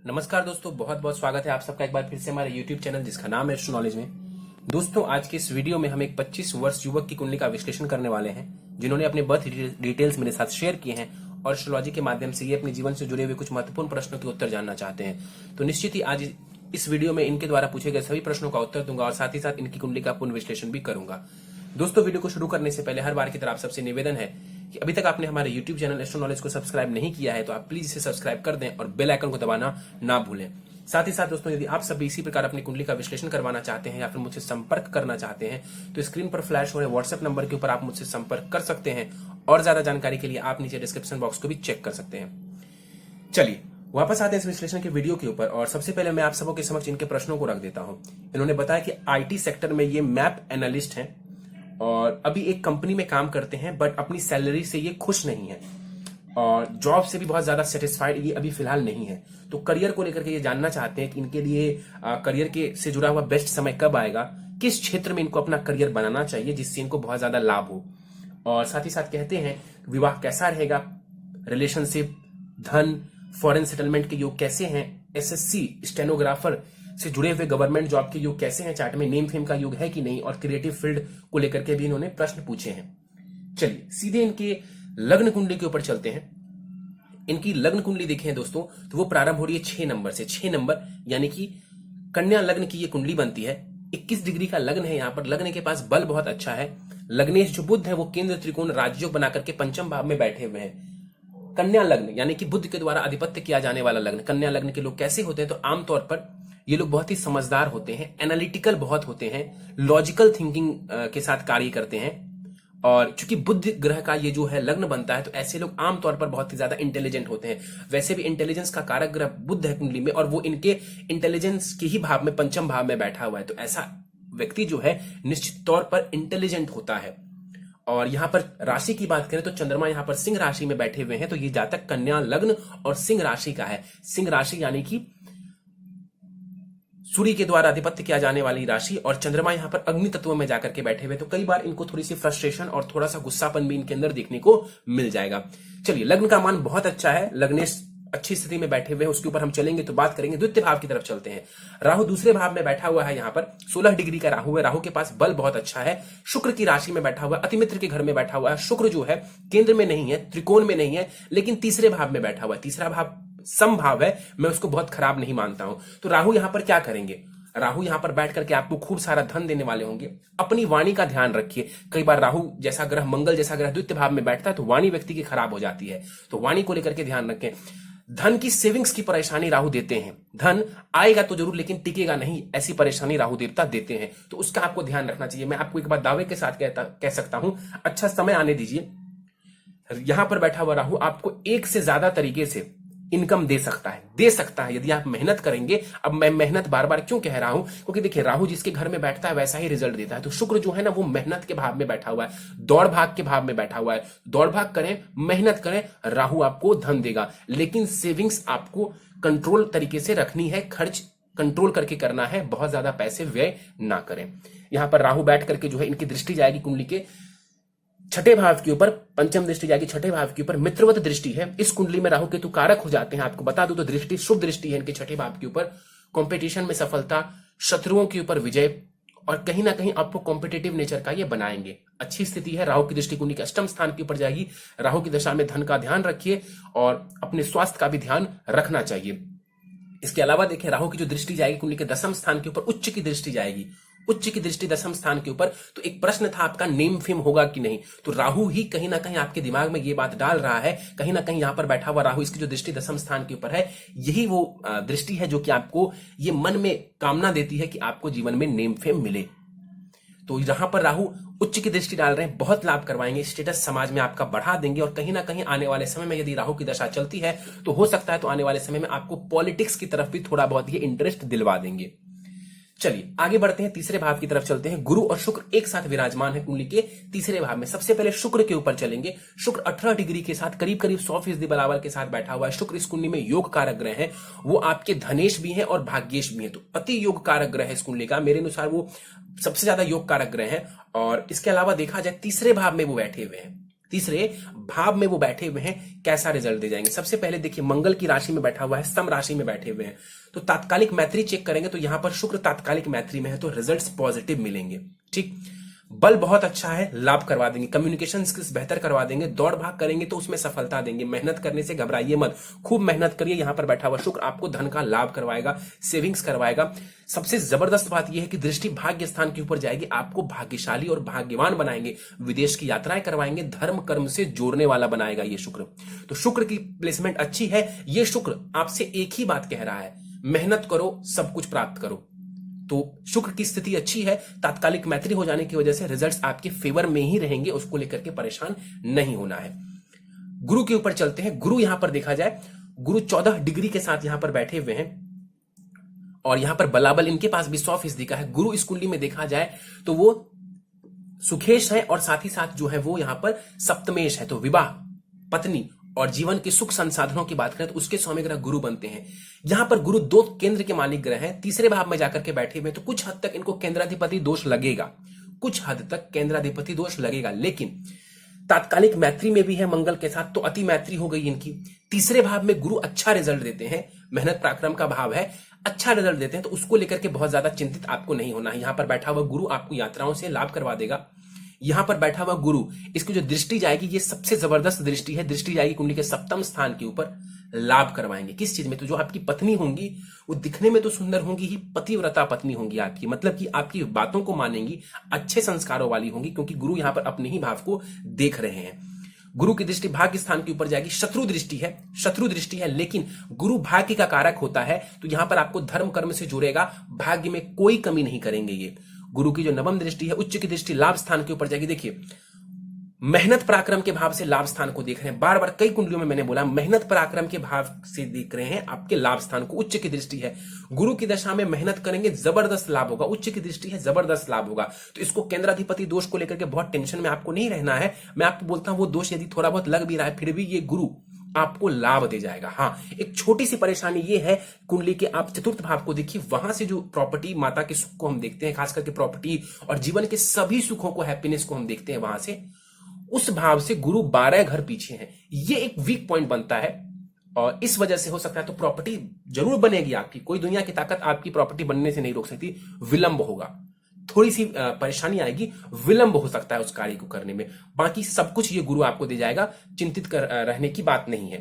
नमस्कार दोस्तों, बहुत बहुत स्वागत है आप सबका एक बार फिर से हमारे YouTube चैनल जिसका नाम है एस्ट्रो नॉलेज में। दोस्तों, आज के इस वीडियो में हम एक 25 वर्ष युवक की कुंडली का विश्लेषण करने वाले हैं, जिन्होंने अपने बर्थ डिटेल्स मेरे साथ शेयर किए हैं और एस्ट्रोलॉजी के माध्यम से ये अपने जीवन से जुड़े हुए कुछ महत्वपूर्ण प्रश्नों के उत्तर जानना चाहते हैं। तो निश्चित ही आज इस वीडियो में इनके द्वारा पूछे गए सभी प्रश्नों का उत्तर दूंगा और साथ ही साथ इनकी कुंडली का पूर्ण विश्लेषण भी करूंगा। दोस्तों, वीडियो को शुरू करने से पहले हर बार की तरह आप सबसे निवेदन है कि अभी तक आपने हमारे YouTube चैनल एस्ट्रो नॉलेज को सब्सक्राइब नहीं किया है तो आप प्लीज इसे सब्सक्राइब कर दें और बेल आइकन को दबाना ना भूलें। साथ ही साथ दोस्तों, यदि आप सभी इसी प्रकार अपनी कुंडली का विश्लेषण करवाना चाहते हैं या फिर मुझसे संपर्क करना चाहते हैं तो स्क्रीन पर फ्लैश हो रहे व्हाट्सएप नंबर के ऊपर आप मुझसे संपर्क कर सकते हैं और ज्यादा जानकारी के लिए आप नीचे डिस्क्रिप्शन बॉक्स को भी चेक कर सकते हैं। चलिए वापस आते हैं इस विश्लेषण के वीडियो के ऊपर और सबसे पहले मैं आप सबों के समक्ष इनके प्रश्नों को रख देता हूं। इन्होंने बताया कि आईटी सेक्टर में ये मैप एनालिस्ट हैं और अभी एक कंपनी में काम करते हैं, बट अपनी सैलरी से ये खुश नहीं है और जॉब से भी बहुत ज्यादा सेटिस्फाइड ये अभी फिलहाल नहीं है। तो करियर को लेकर के ये जानना चाहते हैं कि इनके लिए करियर के से जुड़ा हुआ बेस्ट समय कब आएगा, किस क्षेत्र में इनको अपना करियर बनाना चाहिए जिससे इनको बहुत ज्यादा लाभ हो। और साथ ही साथ कहते हैं विवाह कैसा रहेगा, रिलेशनशिप, धन, फॉरेन सेटलमेंट के योग कैसे हैं, एसएससी स्टेनोग्राफर से जुड़े हुए गवर्नमेंट जॉब के योग कैसे हैं, चार्ट में नेम फेम का योग है कि नहीं, और क्रिएटिव फील्ड को लेकर के भी इन्होंने प्रश्न पूछे हैं। चलिए सीधे इनके लग्न कुंडली के ऊपर चलते हैं। इनकी लग्न कुंडली देखें दोस्तों तो वो प्रारंभ हो रही है 6 नंबर से। 6 नंबर यानी कि कन्या लग्न की ये कुंडली बनती है। 21 डिग्री का लग्न है। यहाँ पर लग्न के पास बल बहुत अच्छा है। लग्नेश जो बुध है वो केंद्र त्रिकोण राजयोग बना करके पंचम भाव में बैठे हुए हैं। कन्या लग्न यानी कि बुध के द्वारा आधिपत्य किया जाने वाला लग्न। कन्या लग्न के लोग कैसे होते हैं तो आमतौर पर ये लोग बहुत ही समझदार होते हैं, एनालिटिकल बहुत होते हैं, लॉजिकल थिंकिंग के साथ कार्य करते हैं। और चूंकि बुध ग्रह का ये जो है लग्न बनता है तो ऐसे लोग आमतौर पर बहुत ही ज्यादा इंटेलिजेंट होते हैं। वैसे भी इंटेलिजेंस का कारक ग्रह बुध है कुंडली में और वो इनके इंटेलिजेंस के ही भाव में पंचम भाव में बैठा हुआ है। तो ऐसा व्यक्ति जो है निश्चित तौर पर इंटेलिजेंट होता है। और यहां पर राशि की बात करें तो चंद्रमा यहां पर सिंह राशि में बैठे हुए हैं। तो ये जातक कन्या लग्न और सिंह राशि का है। सिंह राशि यानी कि सूर्य के द्वारा आधिपत्य किया जाने वाली राशि और चंद्रमा यहां पर अग्नि तत्व में जाकर के बैठे हुए। तो कई बार इनको थोड़ी सी फ्रस्ट्रेशन और थोड़ा सा गुस्सापन भी इनके अंदर देखने को मिल जाएगा। चलिए, लग्न का मान बहुत अच्छा है, लग्नेश अच्छी स्थिति में बैठे हुए हैं, उसके ऊपर हम चलेंगे तो बात करेंगे। द्वितीय भाव की तरफ चलते हैं। राहु दूसरे भाव में बैठा हुआ है। यहाँ पर 16 डिग्री का राहु है। राहु के पास बल बहुत अच्छा है। शुक्र की राशि में बैठा हुआ है, अतिमित्र के घर में बैठा हुआ है। शुक्र जो है केंद्र में नहीं है, त्रिकोण में नहीं है, लेकिन तीसरे भाव में बैठा हुआ है। तीसरा भाव समभाव है, मैं उसको बहुत खराब नहीं मानता हूं। तो राहु यहां पर क्या करेंगे, राहु यहां पर बैठ करके आपको खूब सारा धन देने वाले होंगे। अपनी वाणी का ध्यान रखिए। कई बार राहु जैसा ग्रह, मंगल जैसा ग्रह द्वितीय भाव में बैठता है तो वाणी व्यक्ति की खराब हो जाती है। तो वाणी को लेकर के ध्यान रखें। धन की सेविंग्स की परेशानी राहु देते हैं। धन आएगा तो जरूर लेकिन टिकेगा नहीं, ऐसी परेशानी राहु देवता देते हैं। तो उसका आपको ध्यान रखना चाहिए। मैं आपको एक बार दावे के साथ कह सकता हूं, अच्छा समय आने दीजिए। यहां पर बैठा हुआ राहु आपको एक से ज्यादा तरीके से इनकम दे सकता है यदि आप मेहनत करेंगे। अब मैं मेहनत बार बार क्यों कह रहा हूं, क्योंकि देखिए राहु जिसके घर में बैठता है वैसा ही रिजल्ट देता है। तो शुक्र जो है ना वो मेहनत के भाव में बैठा हुआ है, दौड़ भाग के भाव में बैठा हुआ है। दौड़ भाग करें, मेहनत करें, राहु आपको धन देगा। लेकिन सेविंग्स आपको कंट्रोल तरीके से रखनी है, खर्च कंट्रोल करके करना है, बहुत ज्यादा पैसे व्यय ना करें। यहां पर राहु बैठ करके जो है इनकी दृष्टि जाएगी कुंडली के छठे भाव के ऊपर, पंचम दृष्टि जाएगी छठे भाव के ऊपर। मित्रवत दृष्टि है। इस कुंडली में राहु केतु कारक हो जाते हैं। आपको बता दूं तो दृष्टि शुभ दृष्टि है इनके छठे भाव के ऊपर। कंपटीशन में सफलता, शत्रुओं के ऊपर विजय और कहीं ना कहीं आपको कॉम्पिटेटिव नेचर का ये बनाएंगे। अच्छी स्थिति है। राहु की दृष्टि कुंडली के अष्टम स्थान के ऊपर जाएगी। राहु की दशा में धन का ध्यान रखिए और अपने स्वास्थ्य का भी ध्यान रखना चाहिए। इसके अलावा देखिए राहु की जो दृष्टि जाएगी कुंडली के दसम स्थान के ऊपर, उच्च की दृष्टि जाएगी। उच्च की दृष्टि दसम स्थान के ऊपर। तो एक प्रश्न था आपका, नेम फेम होगा कि नहीं, तो राहु ही कहीं ना कहीं आपके दिमाग में ये बात डाल रहा है। कहीं ना कहीं यहां पर बैठा हुआ राहु, इसकी जो दृष्टि दसम स्थान के ऊपर है, यही वो दृष्टि है जो कि आपको ये मन में कामना देती है कि आपको जीवन में नेम फेम मिले। तो यहां पर राहु उच्च की दृष्टि डाल रहे हैं, बहुत लाभ करवाएंगे, स्टेटस समाज में आपका बढ़ा देंगे। और कहीं ना कहीं आने वाले समय में यदि राहु की दशा चलती है तो हो सकता है तो आने वाले समय में आपको पॉलिटिक्स की तरफ भी थोड़ा बहुत ये इंटरेस्ट दिलवा देंगे। चलिए आगे बढ़ते हैं, तीसरे भाव की तरफ चलते हैं। गुरु और शुक्र एक साथ विराजमान है कुंडली के तीसरे भाव में। सबसे पहले शुक्र के ऊपर चलेंगे। शुक्र 18 डिग्री के साथ करीब करीब 100% बराबर के साथ बैठा हुआ है। शुक्र इस कुंडली में योग कारक ग्रह है। वो आपके धनेश भी है और भाग्येश भी है। तो अति योग कारक ग्रह है इस कुंडली का। मेरे अनुसार वो सबसे ज्यादा योग कारक ग्रह है। और इसके अलावा देखा जाए तीसरे भाव में वो बैठे हुए हैं। तीसरे भाव में वो बैठे हुए हैं, कैसा रिजल्ट दे जाएंगे। सबसे पहले देखिए, मंगल की राशि में बैठा हुआ है, सम राशि में बैठे हुए हैं, तो तात्कालिक मैत्री चेक करेंगे तो यहां पर शुक्र तात्कालिक मैत्री में है, तो रिजल्ट्स पॉजिटिव मिलेंगे। ठीक, बल बहुत अच्छा है, लाभ करवा देंगे, कम्युनिकेशन स्किल्स बेहतर करवा देंगे, दौड़ भाग करेंगे तो उसमें सफलता देंगे, मेहनत करने से घबराइए मत, खूब मेहनत करिए। यहां पर बैठा हुआ शुक्र आपको धन का लाभ करवाएगा, सेविंग्स करवाएगा। सबसे जबरदस्त बात यह है कि दृष्टि भाग्य स्थान के ऊपर जाएगी, आपको भाग्यशाली और भाग्यवान बनाएंगे, विदेश की यात्राएं करवाएंगे, धर्म कर्म से जोड़ने वाला बनाएगा ये शुक्र। तो शुक्र की प्लेसमेंट अच्छी है। ये शुक्र आपसे एक ही बात कह रहा है, मेहनत करो, सब कुछ प्राप्त करो। तो शुक्र की स्थिति अच्छी है, तात्कालिक मैत्री हो जाने की वजह से रिजल्ट्स आपके फेवर में ही रहेंगे, उसको लेकर के परेशान नहीं होना है। गुरु के ऊपर चलते हैं। गुरु यहां पर देखा जाए, गुरु 14 डिग्री के साथ यहां पर बैठे हुए हैं और यहां पर बलाबल इनके पास भी 100% का है। गुरु इस कुंडली में देखा जाए तो वो सुखेश है और साथ ही साथ जो है वो यहां पर सप्तमेश है, तो विवाह, पत्नी और जीवन के सुख संसाधनों की बात करें तो उसके स्वामी ग्रह गुरु बनते हैं। यहां पर गुरु 2 केंद्र के मालिक ग्रह हैं, तीसरे भाव में जाकर के बैठे हुए, तो कुछ हद तक इनको केंद्राधिपति दोष लगेगा, कुछ हद तक केंद्राधिपति दोष लगेगा, लेकिन तात्कालिक मैत्री में भी है मंगल के साथ, तो अति मैत्री हो गई इनकी। तीसरे भाव में गुरु अच्छा रिजल्ट देते हैं, मेहनत पराक्रम का भाव है, अच्छा रिजल्ट देते हैं, तो उसको लेकर के बहुत ज्यादा चिंतित आपको नहीं होना है। यहां पर बैठा हुआ गुरु आपको यात्राओं से लाभ करवा देगा। यहां पर बैठा हुआ गुरु, इसकी जो दृष्टि जाएगी ये सबसे जबरदस्त दृष्टि है, दृष्टि जाएगी कुंडली के सप्तम स्थान के ऊपर, लाभ करवाएंगे। किस चीज में? तो जो आपकी पत्नी होंगी वो दिखने में तो सुंदर होंगी ही, पतिव्रता पत्नी होंगी आपकी, मतलब कि आपकी बातों को मानेंगी, अच्छे संस्कारों वाली होंगी, क्योंकि गुरु यहां पर अपने ही भाव को देख रहे हैं। गुरु की दृष्टि भाग्य स्थान के ऊपर जाएगी, शत्रु दृष्टि है, लेकिन गुरु भाग्य का कारक होता है, तो यहां पर आपको धर्म कर्म से जुड़ेगा, भाग्य में कोई कमी नहीं करेंगे ये। गुरु की जो नवम दृष्टि है, उच्च की दृष्टि लाभ स्थान के ऊपर जाएगी। देखिए, मेहनत पराक्रम के भाव से लाभ स्थान को देख रहे हैं, बार बार कई कुंडलियों में मैंने बोला मेहनत पराक्रम के भाव से देख रहे हैं आपके लाभ स्थान को, उच्च की दृष्टि है। गुरु की दशा में मेहनत करेंगे, जबरदस्त लाभ होगा, उच्च की दृष्टि है, जबरदस्त लाभ होगा। तो इसको केंद्राधिपति दोष को लेकर के बहुत टेंशन में आपको नहीं रहना है। मैं आपको बोलता हूं वो दोष यदि थोड़ा बहुत लग भी रहा है, फिर भी ये गुरु आपको लाभ दे जाएगा। हाँ, एक छोटी सी परेशानी ये है, कुंडली के आप चतुर्थ भाव को देखिए, वहां से जो प्रॉपर्टी, माता के सुख को हम देखते हैं, खास करके प्रॉपर्टी और जीवन के सभी सुखों को, हैप्पीनेस को हम देखते हैं, वहां से उस भाव से गुरु 12 घर पीछे हैं। ये एक वीक पॉइंट बनता है और इस वजह से हो सकता है तो प्रॉपर्टी जरूर बनेगी आपकी, कोई दुनिया की ताकत आपकी प्रॉपर्टी बनने से नहीं रोक सकती, विलंब होगा, थोड़ी सी परेशानी आएगी, विलंब हो सकता है उस कार्य को करने में, बाकी सब कुछ ये गुरु आपको दे जाएगा, चिंतित कर रहने की बात नहीं है।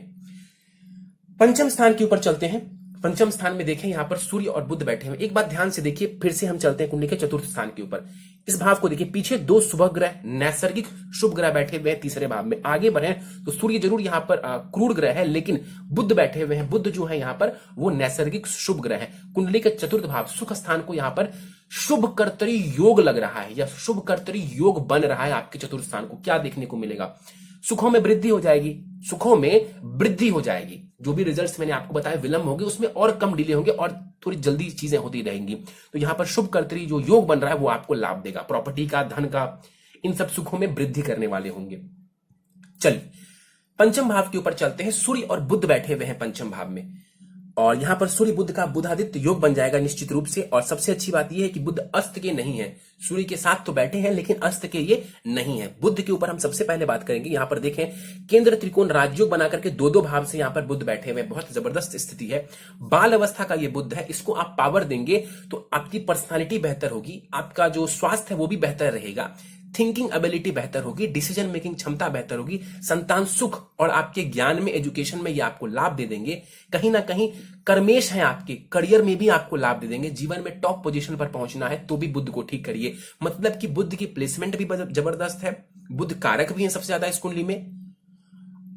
पंचम स्थान के ऊपर चलते हैं। पंचम स्थान में देखें यहां पर सूर्य और बुध बैठे हुए। एक बात ध्यान से देखिए, फिर से हम चलते हैं कुंडली के चतुर्थ स्थान के ऊपर। इस भाव को देखिए, पीछे 2 शुभ ग्रह, नैसर्गिक शुभ ग्रह बैठे हुए हैं तीसरे भाव में। आगे बढ़े तो सूर्य जरूर यहां पर क्रूर ग्रह है, लेकिन बुध बैठे हुए हैं, बुध जो है यहां पर वो नैसर्गिक शुभ ग्रह है। कुंडली के चतुर्थ भाव सुख स्थान को यहां पर शुभ कर्तरी योग लग रहा है, या शुभ कर्तरी योग बन रहा है आपके चतुर्थ स्थान को। क्या देखने को मिलेगा? सुखों में वृद्धि हो जाएगी, सुखों में वृद्धि हो जाएगी। जो भी रिजल्ट्स मैंने आपको बताया विलंब होंगे, उसमें और कम डिले होंगे और थोड़ी जल्दी चीजें होती रहेंगी। तो यहां पर शुभ कर्तरी जो योग बन रहा है वो आपको लाभ देगा, प्रॉपर्टी का, धन का, इन सब सुखों में वृद्धि करने वाले होंगे। चलिए पंचम भाव के ऊपर चलते हैं। सूर्य और बुध बैठे हुए हैं पंचम भाव में और यहां पर सूर्य बुध का बुधादित्य योग बन जाएगा निश्चित रूप से। और सबसे अच्छी बात यह है कि बुध अस्त के नहीं है, सूर्य के साथ तो बैठे हैं लेकिन अस्त के ये नहीं है। बुध के ऊपर हम सबसे पहले बात करेंगे। यहां पर देखें, केंद्र त्रिकोण राजयोग बना करके 2-2 भाव से यहां पर बुध बैठे हुए, बहुत जबरदस्त स्थिति है। बाल अवस्था का ये बुध है, इसको आप पावर देंगे तो आपकी पर्सनालिटी बेहतर होगी, आपका जो स्वास्थ्य है वो भी बेहतर रहेगा, थिंकिंग एबिलिटी बेहतर होगी, डिसीजन मेकिंग क्षमता बेहतर होगी, संतान सुख और आपके ज्ञान में, एजुकेशन में ये आपको लाभ दे देंगे। कहीं ना कहीं कर्मेश है आपके, करियर में भी आपको लाभ दे देंगे। जीवन में टॉप पोजीशन पर पहुंचना है तो भी बुध को ठीक करिए, मतलब कि बुध की प्लेसमेंट भी जबरदस्त है, बुध कारक भी है सबसे ज्यादा इस कुंडली में,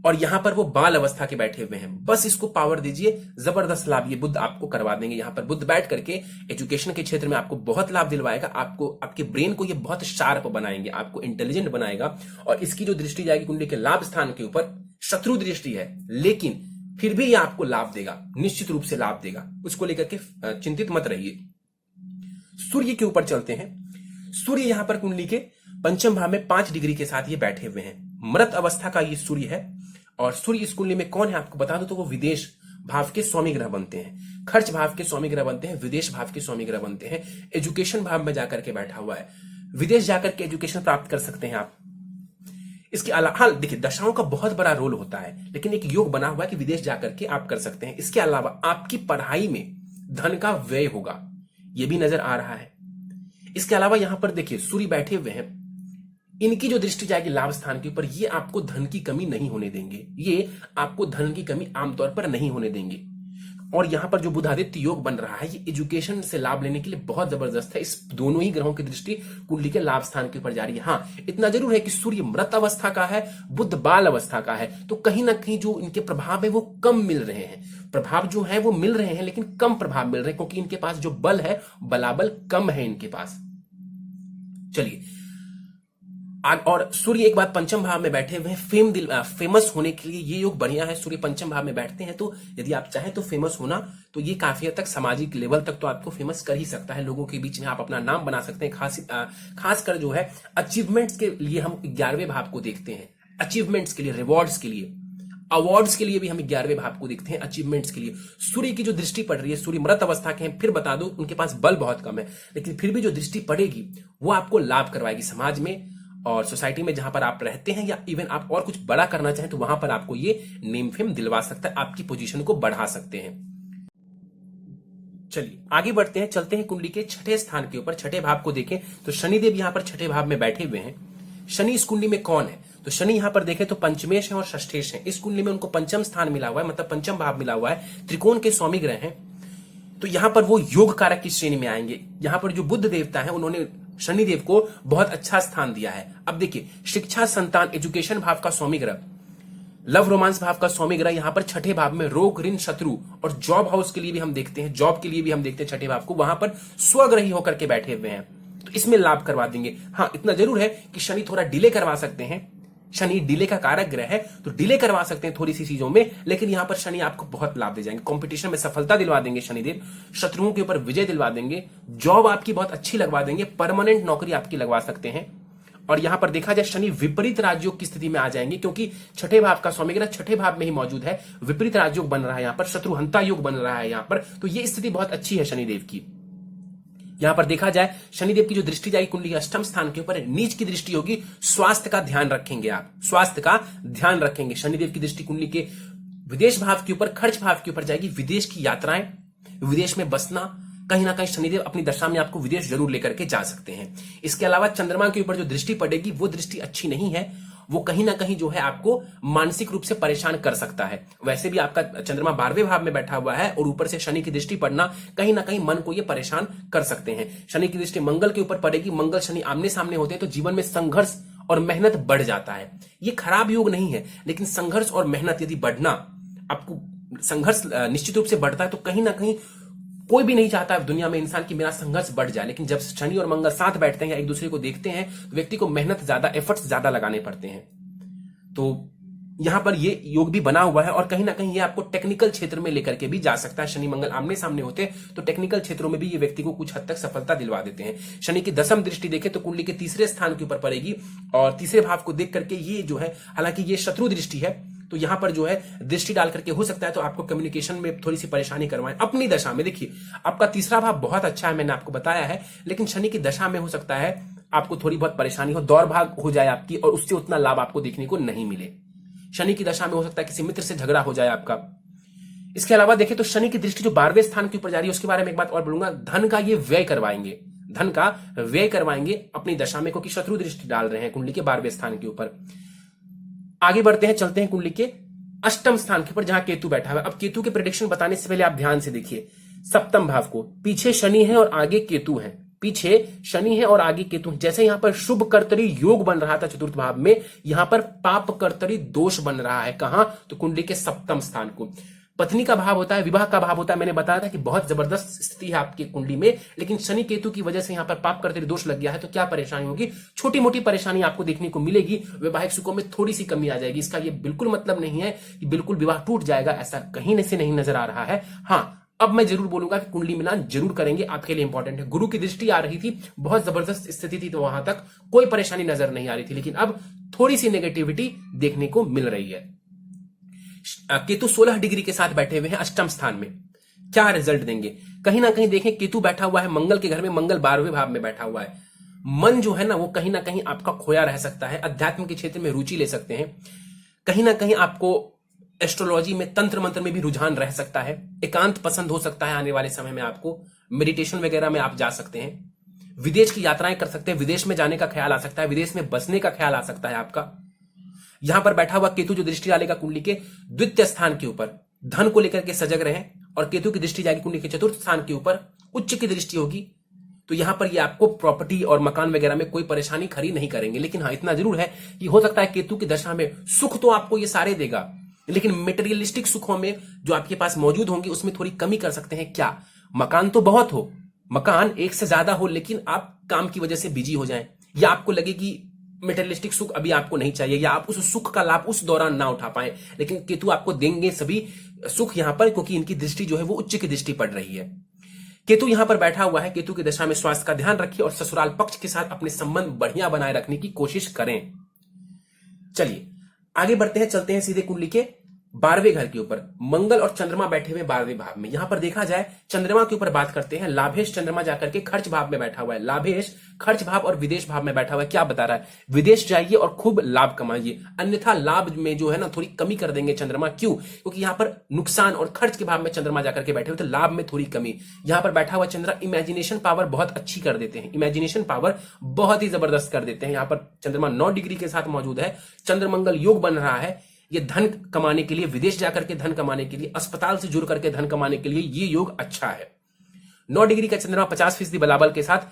और यहां पर वो बाल अवस्था के बैठे हुए हैं। बस इसको पावर दीजिए, जबरदस्त लाभ ये बुध आपको करवा देंगे। यहां पर बुध बैठ करके एजुकेशन के क्षेत्र में आपको बहुत लाभ दिलवाएगा, आपको, आपके ब्रेन को ये बहुत शार्प बनाएंगे, आपको इंटेलिजेंट बनाएगा। और इसकी जो दृष्टि जाएगी कुंडली के लाभ स्थान के ऊपर, शत्रु दृष्टि है लेकिन फिर भी ये आपको लाभ देगा, निश्चित रूप से लाभ देगा, उसको लेकर के चिंतित मत रहिए। सूर्य के ऊपर चलते हैं। सूर्य यहां पर कुंडली के पंचम भाव में 5 डिग्री के साथ ये बैठे हुए हैं, मृत अवस्था का ये सूर्य है। और सूर्य इस कुंडली में कौन है आपको बता दो तो वो विदेश भाव के स्वामी ग्रह बनते हैं, खर्च भाव के स्वामी ग्रह बनते हैं, विदेश भाव के स्वामी ग्रह बनते हैं। एजुकेशन भाव में जाकर के बैठा हुआ है, विदेश जाकर के एजुकेशन प्राप्त कर सकते हैं आप। इसके अलावा हाँ देखिए, दशाओं का बहुत बड़ा रोल होता है, लेकिन एक योग बना हुआ है कि विदेश जाकर के आप कर सकते हैं। इसके अलावा आपकी पढ़ाई में धन का व्यय होगा, यह भी नजर आ रहा है। इसके अलावा यहां पर देखिए सूर्य बैठे हुए हैं, इनकी जो दृष्टि जाएगी लाभ स्थान के ऊपर, ये आपको धन की कमी नहीं होने देंगे, ये आपको धन की कमी आमतौर पर नहीं होने देंगे। और यहां पर जो बुधादित्य योग बन रहा है, ये एजुकेशन से लाभ लेने के लिए बहुत जबरदस्त है। इस दोनों ही ग्रहों की दृष्टि कुंडली के लाभ स्थान के ऊपर जा रही है। हाँ, इतना जरूर है कि सूर्य मृत अवस्था का है, बुध बाल अवस्था का है, तो कहीं ना कहीं जो इनके प्रभाव है वो कम मिल रहे हैं। प्रभाव जो है वो मिल रहे हैं, लेकिन कम प्रभाव मिल रहे हैं, क्योंकि इनके पास जो बल है, बलाबल कम है इनके पास। चलिए, और सूर्य एक बात पंचम भाव में बैठे हुए हैं, फेमस होने के लिए ये योग बढ़िया है। सूर्य पंचम भाव में बैठते हैं, तो यदि आप चाहें तो फेमस होना, तो ये काफी हद तक सामाजिक लेवल तक तो आपको फेमस कर ही सकता है। लोगों के बीच में आप अपना नाम बना सकते हैं। खासकर जो है अचीवमेंट्स के लिए हम 11वें भाव को देखते हैं, अचीवमेंट्स के लिए, रिवॉर्ड्स के लिए, अवार्ड्स के लिए भी हम 11वें भाव को देखते हैं, अचीवमेंट्स के लिए। सूर्य की जो दृष्टि पड़ रही है, सूर्य मृत अवस्था के हैं, फिर बता दो उनके पास बल बहुत कम है, लेकिन फिर भी जो दृष्टि पड़ेगी वो आपको लाभ करवाएगी समाज में और सोसाइटी में जहां पर आप रहते हैं, या इवन आप और कुछ बड़ा करना चाहें तो वहां पर आपको ये नेम फेम दिलवा सकता है, आपकी पोजीशन को बढ़ा सकते हैं। चलिए आगे बढ़ते हैं, चलते हैं कुंडली के छठे स्थान के ऊपर। छठे भाव को देखें तो शनिदेव यहां पर छठे भाव में बैठे हुए हैं। शनि इस कुंडली में कौन है? तो शनि यहां पर देखें तो पंचमेश है और षष्ठेश है। इस कुंडली में उनको पंचम स्थान मिला हुआ है, मतलब पंचम भाव मिला हुआ है, त्रिकोण के स्वामी ग्रह हैं, तो यहां पर वो योग कारक की श्रेणी में आएंगे। यहां पर जो बुध देवता है उन्होंने शनिदेव को बहुत अच्छा स्थान दिया है। अब देखिए, शिक्षा, संतान, एजुकेशन भाव का स्वामी ग्रह, लव रोमांस भाव का स्वामी ग्रह यहां पर छठे भाव में, रोग, ऋण, शत्रु और जॉब हाउस के लिए भी हम देखते हैं, जॉब के लिए भी हम देखते हैं छठे भाव को, वहां पर स्वग्रही होकर के बैठे हुए हैं, तो इसमें लाभ करवा देंगे। हाँ, इतना जरूर है कि शनि थोड़ा डिले करवा सकते हैं, शनि डिले का कारक ग्रह है, तो डिले करवा सकते हैं थोड़ी सी चीजों में, लेकिन यहां पर शनि आपको बहुत लाभ दे जाएंगे। कंपटीशन में सफलता दिलवा देंगे शनिदेव, शत्रुओं के ऊपर विजय दिलवा देंगे, जॉब आपकी बहुत अच्छी लगवा देंगे, परमानेंट नौकरी आपकी लगवा सकते हैं। और यहां पर देखा जाए शनि विपरीत राजयोग की स्थिति में आ जाएंगे, क्योंकि छठे भाव का स्वामी ग्रह छठे भाव में ही मौजूद है, विपरीत राजयोग बन रहा है यहां पर, शत्रुहंता योग बन रहा है यहां पर, तो ये स्थिति बहुत अच्छी है शनिदेव की। यहां पर देखा जाए शनिदेव की जो दृष्टि जाएगी कुंडली अष्टम स्थान के ऊपर, नीच की दृष्टि होगी, स्वास्थ्य का ध्यान रखेंगे आप, स्वास्थ्य का ध्यान रखेंगे। शनिदेव की दृष्टि कुंडली के विदेश भाव के ऊपर, खर्च भाव के ऊपर जाएगी, विदेश की यात्राएं, विदेश में बसना, कहीं ना कहीं शनिदेव अपनी दशा में आपको विदेश जरूर लेकर के जा सकते हैं। इसके अलावा चंद्रमा के ऊपर जो दृष्टि पड़ेगी वो दृष्टि अच्छी नहीं है, वो कहीं ना कहीं जो है आपको मानसिक रूप से परेशान कर सकता है। वैसे भी आपका चंद्रमा 12वें भाव में बैठा हुआ है और ऊपर से शनि की दृष्टि पड़ना कहीं ना कहीं मन को ये परेशान कर सकते हैं। शनि की दृष्टि मंगल के ऊपर पड़ेगी, मंगल शनि आमने सामने होते हैं तो जीवन में संघर्ष और मेहनत बढ़ जाता है। ये खराब योग नहीं है, लेकिन संघर्ष और मेहनत यदि बढ़ना, आपको संघर्ष निश्चित रूप से बढ़ता है, तो कहीं ना कहीं कोई भी नहीं चाहता दुनिया में इंसान की मेरा संघर्ष बढ़ जाए, लेकिन जब शनि और मंगल साथ बैठते हैं या एक दूसरे को देखते हैं तो व्यक्ति को मेहनत ज्यादा, एफर्ट्स ज्यादा लगाने पड़ते हैं। तो यहां पर ये योग भी बना हुआ है और कहीं ना कहीं ये आपको टेक्निकल क्षेत्र में लेकर के भी जा सकता है। शनि मंगल आमने सामने होते हैं तो टेक्निकल क्षेत्रों में भी ये व्यक्ति को कुछ हद तक सफलता दिलवा देते हैं। शनि की दसम दृष्टि देखें तो कुंडली के तीसरे स्थान के ऊपर पड़ेगी और तीसरे भाव को देख करके ये जो है, हालांकि ये शत्रु दृष्टि है, तो यहां पर जो है दृष्टि डाल करके हो सकता है तो आपको कम्युनिकेशन में थोड़ी सी परेशानी करवाएं अपनी दशा में। देखिए, आपका तीसरा भाव बहुत अच्छा है, मैंने आपको बताया है, लेकिन शनि की दशा में हो सकता है आपको थोड़ी बहुत परेशानी हो, दौड़ भाग हो जाए आपकी और उससे उतना लाभ आपको देखने को नहीं मिले। शनि की दशा में हो सकता है किसी मित्र से झगड़ा हो जाए आपका। इसके अलावा देखें तो शनि की दृष्टि जो 12वें स्थान के ऊपर जा रही है, उसके बारे में एक बात और बोलूंगा, धन का ये व्यय करवाएंगे, धन का व्यय करवाएंगे अपनी दशा में, क्योंकि शत्रु दृष्टि डाल रहे हैं कुंडली के 12वें स्थान के ऊपर। आगे बढ़ते हैं, चलते हैं कुंडली के अष्टम स्थान के ऊपर जहां केतु बैठा हुआ है। अब केतु के प्रेडिक्शन बताने से पहले आप ध्यान से देखिए सप्तम भाव को, पीछे शनि है और आगे केतु है, पीछे शनि है और आगे केतु है। जैसे यहां पर शुभ कर्तरी योग बन रहा था चतुर्थ भाव में, यहां पर पाप कर्तरी दोष बन रहा है। कहां? तो कुंडली के सप्तम स्थान को। पत्नी का भाव होता है, विवाह का भाव होता है, मैंने बताया था कि बहुत जबरदस्त स्थिति है आपकी कुंडली में, लेकिन शनि केतु की वजह से यहां पर पाप कर्तरी दोष लग गया है, तो क्या परेशानी होगी? छोटी मोटी परेशानी आपको देखने को मिलेगी, वैवाहिक सुखों में थोड़ी सी कमी आ जाएगी। इसका यह बिल्कुल मतलब नहीं है कि बिल्कुल विवाह टूट जाएगा, ऐसा कहीं से नहीं नजर आ रहा है। हाँ, अब मैं जरूर बोलूंगा कि कुंडली मिलान जरूर करेंगे, आपके लिए इंपॉर्टेंट है। गुरु की दृष्टि आ रही थी, बहुत जबरदस्त स्थिति थी, तो वहां तक कोई परेशानी नजर नहीं आ रही थी, लेकिन अब थोड़ी सी नेगेटिविटी देखने को मिल रही है। केतु 16 डिग्री के साथ बैठे हुए हैं अष्टम स्थान में, क्या रिजल्ट देंगे? कहीं ना कहीं देखें, केतु बैठा हुआ है मंगल के घर में, मंगल 12वें भाव में बैठा हुआ है, मन जो है ना वो कहीं ना कहीं आपका खोया रह सकता है, अध्यात्म के क्षेत्र में रुचि ले सकते हैं, कहीं ना कहीं आपको एस्ट्रोलॉजी में, तंत्र मंत्र में भी रुझान रह सकता है, एकांत पसंद हो सकता है आने वाले समय में आपको, मेडिटेशन वगैरह में आप जा सकते हैं, विदेश की यात्राएं कर सकते हैं, विदेश में जाने का ख्याल आ सकता है, विदेश में बसने का ख्याल आ सकता है आपका। यहां पर बैठा हुआ केतु जो दृष्टि डालेगा कुंडली के द्वितीय स्थान के ऊपर, धन को लेकर के सजग रहें, और केतु की दृष्टि जाएगी कुंडली के चतुर्थ स्थान के ऊपर, उच्च की दृष्टि होगी, तो यहां पर ये आपको प्रॉपर्टी और मकान वगैरह में कोई परेशानी खड़ी नहीं करेंगे। लेकिन हाँ, इतना जरूर है कि हो सकता है केतु की दशा में सुख तो आपको ये सारे देगा, लेकिन मेटेरियलिस्टिक सुखों में जो आपके पास मौजूद होंगे उसमें थोड़ी कमी कर सकते हैं। क्या? मकान तो बहुत हो, मकान एक से ज्यादा हो, लेकिन आप काम की वजह से बिजी हो जाएं, या आपको लगे कि मेटेरियलिस्टिक सुख अभी आपको नहीं चाहिए, या आप उस सुख का लाभ उस दौरान ना उठा पाए, लेकिन केतु आपको देंगे सभी सुख यहां पर, क्योंकि इनकी दृष्टि जो है वो उच्च की दृष्टि पड़ रही है। केतु यहां पर बैठा हुआ है, केतु की दशा में स्वास्थ्य का ध्यान रखिए और ससुराल पक्ष के साथ अपने संबंध बढ़िया बनाए रखने की कोशिश करें। चलिए आगे बढ़ते हैं, चलते हैं सीधे कुंडली के 12वें घर के ऊपर। मंगल और चंद्रमा बैठे हुए 12वें भाव में। यहां पर देखा जाए चंद्रमा के ऊपर बात करते हैं। लाभेश चंद्रमा जाकर के खर्च भाव में बैठा हुआ है। लाभेश खर्च भाव और विदेश भाव में बैठा हुआ है। क्या बता रहा है? विदेश जाइए और खूब लाभ कमाइए, अन्यथा लाभ में जो है ना थोड़ी कमी कर देंगे चंद्रमा। क्यों? क्योंकि यहां पर नुकसान और खर्च के भाव में चंद्रमा जाकर के बैठे हुए, तो लाभ में थोड़ी कमी। यहां पर बैठा हुआ चंद्रमा इमेजिनेशन पावर बहुत अच्छी कर देते हैं, इमेजिनेशन पावर बहुत ही जबरदस्त कर देते हैं। यहां पर चंद्रमा 9 डिग्री के साथ मौजूद है। चंद्र मंगल योग बन रहा है। ये धन कमाने के लिए, विदेश जाकर के धन कमाने के लिए, अस्पताल से जुड़ करके धन कमाने के लिए ये योग अच्छा है। 9 डिग्री का चंद्रमा 50% बलाबल के साथ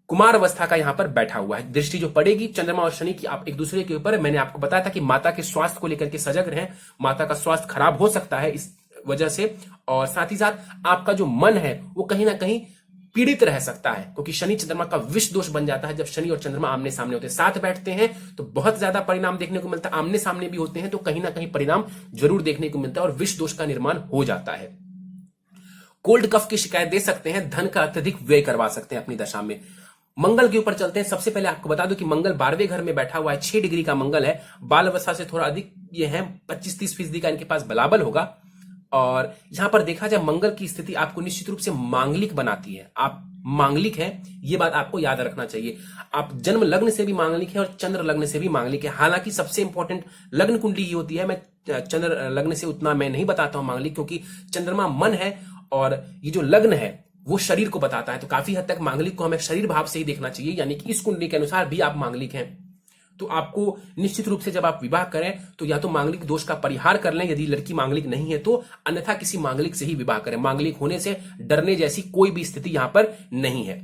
कुमार अवस्था का यहां पर बैठा हुआ है। दृष्टि जो पड़ेगी चंद्रमा और शनि की आप एक दूसरे के ऊपर, मैंने आपको बताया था कि माता के स्वास्थ्य को लेकर के सजग रहें, माता का स्वास्थ्य खराब हो सकता है इस वजह से, और साथ ही साथ आपका जो मन है वो कहीं ना कहीं पीड़ित रह सकता है, क्योंकि शनि चंद्रमा का विष दोष बन जाता है। जब शनि और चंद्रमा आमने सामने होते हैं, साथ बैठते हैं, तो बहुत ज्यादा परिणाम देखने को मिलता है। आमने सामने भी होते हैं तो कहीं ना कहीं परिणाम जरूर देखने को मिलता है और विष दोष का निर्माण हो जाता है। कोल्ड कफ की शिकायत दे सकते हैं, धन का अत्यधिक व्यय करवा सकते हैं अपनी दशा में। मंगल के ऊपर चलते हैं। सबसे पहले आपको बता दूं कि मंगल 12वें घर में बैठा हुआ है, 6 डिग्री का मंगल है। बाल अवस्था से थोड़ा अधिक ये है, 25-30% का इनके पास बलाबल होगा। और यहां पर देखा जाए मंगल की स्थिति आपको निश्चित रूप से मांगलिक बनाती है। आप मांगलिक हैं, ये बात आपको याद रखना चाहिए। आप जन्म लग्न से भी मांगलिक है और चंद्र लग्न से भी मांगलिक है। हालांकि सबसे इंपॉर्टेंट लग्न कुंडली ही होती है। मैं चंद्र लग्न से उतना मैं नहीं बताता हूं मांगलिक, क्योंकि चंद्रमा मन है और ये जो लग्न है वो शरीर को बताता है। तो काफी हद तक मांगलिक को हमें शरीर भाव से ही देखना चाहिए, यानी कि इस कुंडली के अनुसार भी आप मांगलिक हैं। तो आपको निश्चित रूप से जब आप विवाह करें तो या तो मांगलिक दोष का परिहार कर लें, यदि लड़की मांगलिक नहीं है तो, अन्यथा किसी मांगलिक से ही विवाह करें। मांगलिक होने से डरने जैसी कोई भी स्थिति यहां पर नहीं है।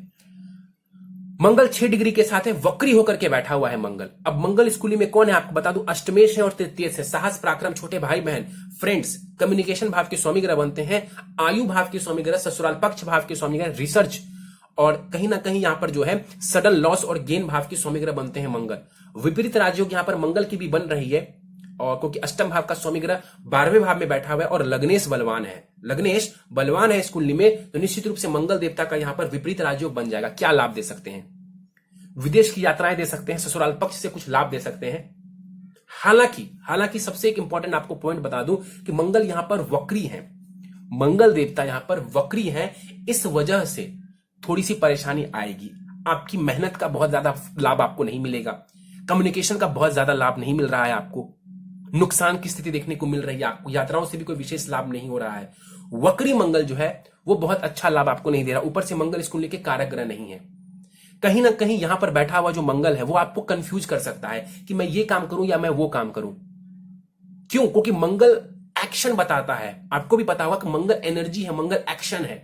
मंगल 6 डिग्री के साथ है, वक्री होकर के बैठा हुआ है मंगल। अब मंगल इस कुंडली में कौन है आपको बता दूं, अष्टमेश है और तृतीय है। साहस, पराक्रम, छोटे भाई बहन, फ्रेंड्स, कम्युनिकेशन भाव के स्वामी ग्रह बनते हैं। आयु भाव के स्वामी ग्रह, ससुराल पक्ष भाव के स्वामी ग्रह, रिसर्च, और कहीं ना कहीं यहां पर जो है सडन लॉस और गेन भाव के स्वामी ग्रह बनते हैं मंगल। विपरीत राजयोग यहां पर मंगल की भी बन रही है, और क्योंकि अष्टम भाव का स्वामी ग्रह 12वें भाव में बैठा हुआ है और लग्नेश बलवान है। लग्नेश बलवान है इस कुंडली में, तो निश्चित रूप से मंगल देवता का यहां पर विपरीत राजयोग बन जाएगा। क्या लाभ दे सकते हैं? विदेश की यात्राएं दे सकते हैं, ससुराल पक्ष से कुछ लाभ दे सकते हैं। हालांकि सबसे एक इंपॉर्टेंट आपको पॉइंट बता दूं कि मंगल यहां पर वक्री है। मंगल देवता यहां पर वक्री है, इस वजह से थोड़ी सी परेशानी आएगी। आपकी मेहनत का बहुत ज्यादा लाभ आपको नहीं मिलेगा, कम्युनिकेशन का बहुत ज्यादा लाभ नहीं मिल रहा है आपको, नुकसान की स्थिति देखने को मिल रही है आपको, यात्राओं से भी कोई विशेष लाभ नहीं हो रहा है। वक्री मंगल जो है वो बहुत अच्छा लाभ आपको नहीं दे रहा। ऊपर से मंगल इस कुंडली के कारक ग्रह नहीं है। कहीं ना कहीं यहां पर बैठा हुआ जो मंगल है वो आपको कंफ्यूज कर सकता है कि मैं ये काम करूं या मैं वो काम करूं। क्यों? क्योंकि मंगल एक्शन बताता है। आपको भी पता होगा कि मंगल एनर्जी है, मंगल एक्शन है,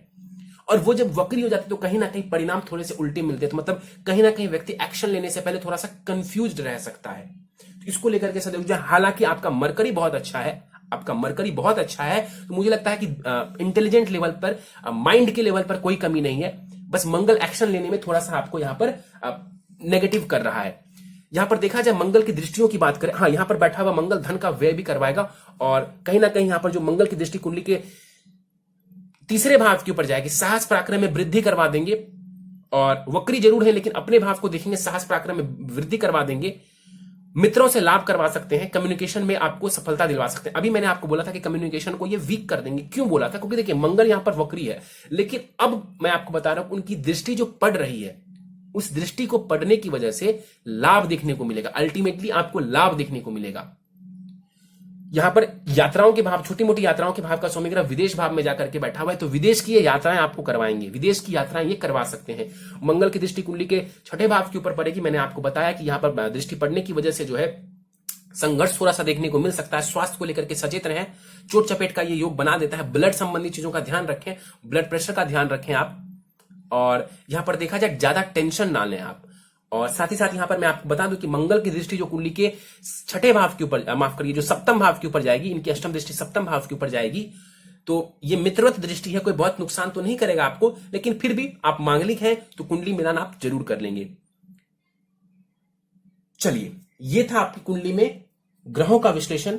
और वो जब वक्री हो जाते तो कहीं ना कहीं परिणाम थोड़े से उल्टे मिलते हैं। तो मतलब कहीं ना कहीं व्यक्ति एक्शन लेने से पहले थोड़ा सा कंफ्यूज्ड रह सकता है। तो इसको लेकर के सदैव, हालांकि आपका मरकरी बहुत अच्छा है, आपका मरकरी बहुत अच्छा है, तो मुझे लगता है कि इंटेलिजेंट लेवल पर, माइंड के लेवल पर कोई कमी नहीं है। बस मंगल एक्शन लेने में थोड़ा सा आपको यहां पर नेगेटिव कर रहा है। यहां पर देखा जाए मंगल की दृष्टियों की बात करें, हाँ, यहां पर बैठा हुआ मंगल धन का व्यय भी करवाएगा, और कहीं ना कहीं यहां पर जो मंगल की दृष्टि कुंडली के तीसरे भाव के ऊपर जाएगी, साहस पराक्रम में वृद्धि करवा देंगे। और वक्री जरूर है लेकिन अपने भाव को देखेंगे, साहस पराक्रम में वृद्धि करवा देंगे। मित्रों से लाभ करवा सकते हैं, कम्युनिकेशन में आपको सफलता दिलवा सकते हैं। अभी मैंने आपको बोला था कि कम्युनिकेशन को ये वीक कर देंगे। क्यों बोला था? क्योंकि देखिए मंगल यहां पर वक्री है, लेकिन अब मैं आपको बता रहा हूं उनकी दृष्टि जो पड़ रही है उस दृष्टि को पढ़ने की वजह से लाभ देखने को मिलेगा, अल्टीमेटली आपको लाभ देखने को मिलेगा। यहां पर यात्राओं के भाव, छोटी मोटी यात्राओं के भाव का स्वामी ग्रह विदेश भाव में जाकर के बैठा हुआ है, तो विदेश की ये यात्राएं आपको करवाएंगे, विदेश की यात्राएं ये करवा सकते हैं। मंगल की दृष्टि कुंडली के छठे भाव के ऊपर पड़ेगी। मैंने आपको बताया कि यहां पर दृष्टि पड़ने की वजह से जो है संघर्ष थोड़ा सा देखने को मिल सकता है। स्वास्थ्य को लेकर के सचेत रहें, चोट चपेट का ये योग बना देता है। ब्लड संबंधी चीजों का ध्यान रखें, ब्लड प्रेशर का ध्यान रखें आप, और यहां पर देखा जाए ज्यादा टेंशन ना लें आप। और साथ ही साथ यहां पर मैं आपको बता दूं कि मंगल की दृष्टि जो कुंडली के छठे भाव के ऊपर, माफ करिए, जो सप्तम भाव के ऊपर जाएगी, इनकी अष्टम दृष्टि सप्तम भाव के ऊपर जाएगी, तो ये मित्रवत दृष्टि है, कोई बहुत नुकसान तो नहीं करेगा आपको, लेकिन फिर भी आप मांगलिक हैं तो कुंडली मिलान आप जरूर कर लेंगे। चलिए, ये था आपकी कुंडली में ग्रहों का विश्लेषण।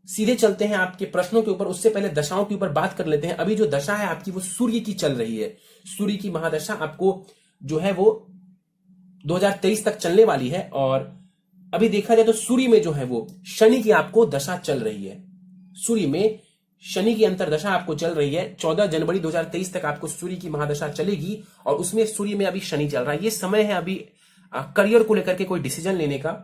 सीधे चलते हैं आपके प्रश्नों के ऊपर। उससे पहले दशाओं के ऊपर बात कर लेते हैं। अभी जो दशा है आपकी वो सूर्य की चल रही है। सूर्य की महादशा आपको जो है वो 2023 तक चलने वाली है, और अभी देखा जाए तो सूर्य में जो है वो शनि की आपको दशा चल रही है। सूर्य में शनि की अंतरदशा आपको चल रही है। 14 जनवरी 2023 तक आपको सूर्य की महादशा चलेगी, और उसमें सूर्य में अभी शनि चल रहा है। ये समय है अभी करियर को लेकर के कोई डिसीजन लेने का,